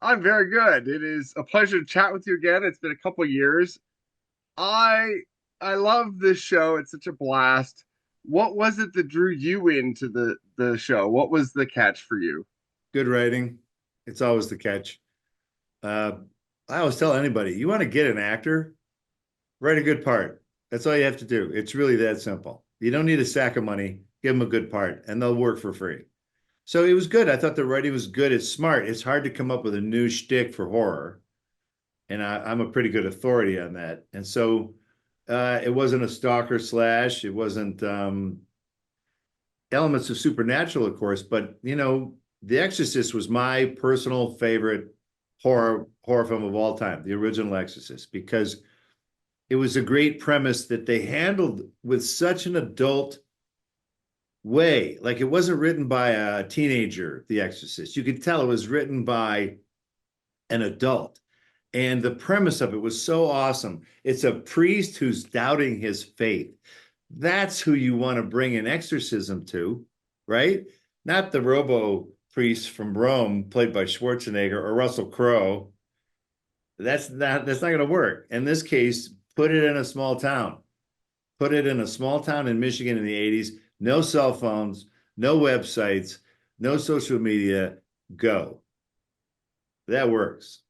I'm very good. It is a pleasure to chat with you again. It's been a couple years. I I love this show. It's such a blast. What was it that drew you into the show? What was the catch for you? Good writing. It's always the catch. Uh, I always tell anybody, you want to get an actor, write a good part. That's all you have to do. It's really that simple. You don't need a sack of money. Give them a good part, and they'll work for free. So it was good. I thought the writing was good. It's smart. It's hard to come up with a new shtick for horror, and I'm a pretty good authority on that. And so it wasn't a stalker slash. It wasn't elements of supernatural, of course, but The Exorcist was my personal favorite horror film of all time, the original Exorcist, because it was a great premise that they handled with such an adult way. Like it wasn't written by a teenager, The Exorcist. You could tell it was written by an adult. And the premise of it was so awesome. It's a priest who's doubting his faith. That's who you want to bring an exorcism to, right? Not the robo priest from Rome, played by Schwarzenegger or Russell Crowe. That's not going to work. In this case, put it in a small town. Put it in a small town in Michigan in the 80s. No cell phones, no websites, no social media. Go. That works.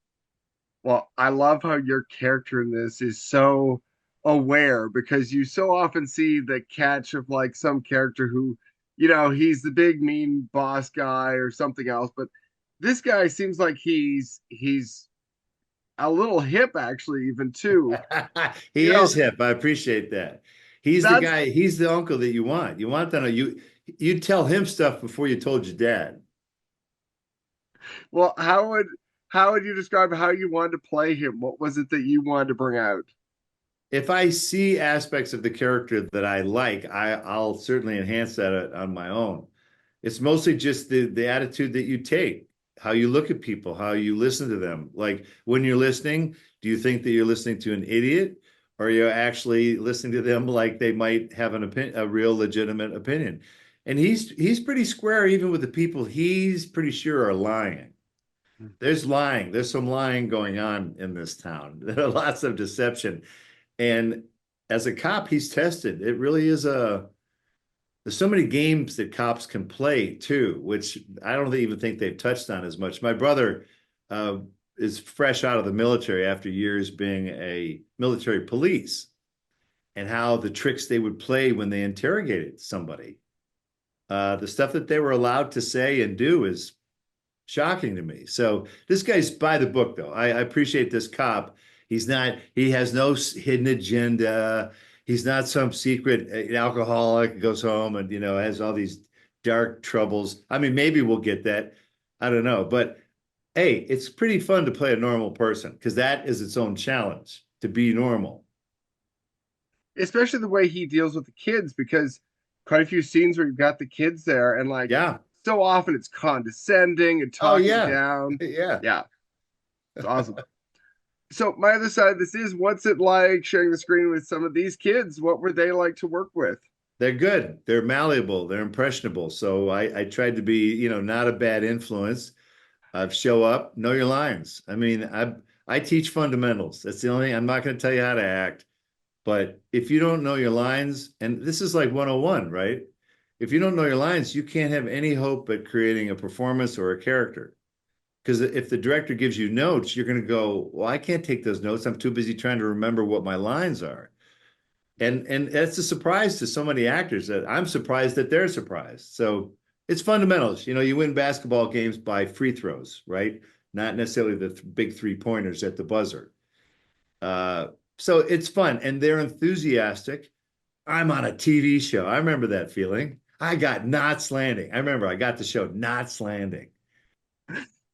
Well, I love how your character in this is so aware because you so often see the catch of like some character who, he's the big mean boss guy or something else, but this guy seems like he's a little hip actually even too. He You know, is hip. I appreciate that. He's the that's guy, he's the uncle that you want. You want to know you tell him stuff before you told your dad. well, how would you describe how you wanted to play him? What was it that you wanted to bring out? If I see aspects of the character that I like, I'll certainly enhance that on my own. It's mostly just the attitude that you take, how you look at people, how you listen to them. Like when you're listening, do you think that you're listening to an idiot, or are you actually listening to them like they might have an opinion, a real legitimate opinion? And he's pretty square even with the people he's pretty sure are lying. There's lying. There's some lying going on in this town. There are lots of deception. And as a cop, he's tested. It really is there's so many games that cops can play too, which I don't even think they've touched on as much. My brother uh, is fresh out of the military after years being a military police, and how the tricks they would play when they interrogated somebody. The stuff that they were allowed to say and do is shocking to me. So this guy's by the book, though. I appreciate this cop. He has no hidden agenda. He's not some secret alcoholic who goes home and, has all these dark troubles. I mean, maybe we'll get that. I don't know. But hey, it's pretty fun to play a normal person because that is its own challenge to be normal. Especially the way he deals with the kids because quite a few scenes where you've got the kids there and like Yeah. so often it's condescending and Oh, talking yeah. down. Yeah. Yeah, it's awesome. So my other side of this is what's it like sharing the screen with some of these kids? What were they like to work with? They're good. They're malleable. They're impressionable. So I tried to be, not a bad influence. Show up, know your lines. I mean, I teach fundamentals. That's the only thing. I'm not going to tell you how to act, but if you don't know your lines, and this is like 101, right? If you don't know your lines, you can't have any hope at creating a performance or a character. Because if the director gives you notes, you're going to go, well, I can't take those notes. I'm too busy trying to remember what my lines are. And that's a surprise to so many actors that I'm surprised that they're surprised. So it's fundamentals. You win basketball games by free throws, right? Not necessarily the big 3 pointers at the buzzer. Uh, so it's fun, and they're enthusiastic. I'm on a TV show. I remember that feeling. I got Knots Landing. I remember I got the show Knots Landing.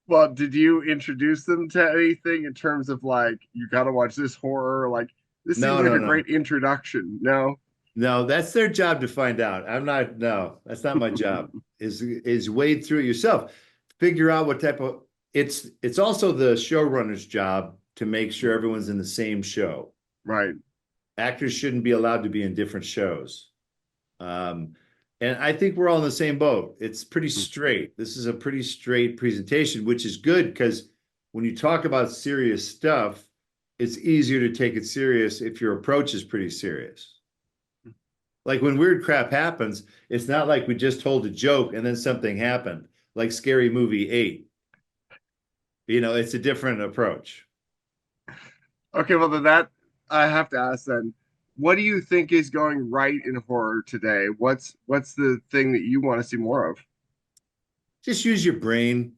Well, did you introduce them to anything in terms of like you got to watch this horror? Like this seems No, like no, a no. great introduction. No. No, that's their job to find out. I'm not, no, that's not my job. Is wade through it yourself. Figure out what type of it's also the showrunner's job to make sure everyone's in the same show. Right. Actors shouldn't be allowed to be in different shows. Um, and I think we're all in the same boat. It's pretty straight. This is a pretty straight presentation, which is good because when you talk about serious stuff, it's easier to take it serious if your approach is pretty serious. Like when weird crap happens, it's not like we just told a joke and then something happened, like Scary Movie 8. It's a different approach. Okay, well then that I have to ask then, what do you think is going right in horror today? What's the thing that you want to see more of? Just use your brain.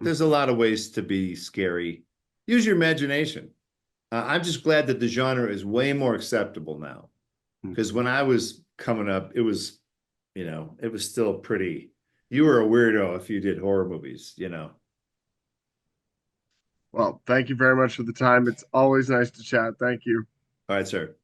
There's a lot of ways to be scary. Use your imagination. I'm just glad that the genre is way more acceptable now. Because when I was coming up, it was still pretty. You were a weirdo if you did horror movies. Well, thank you very much for the time. It's always nice to chat. Thank you. All right, sir.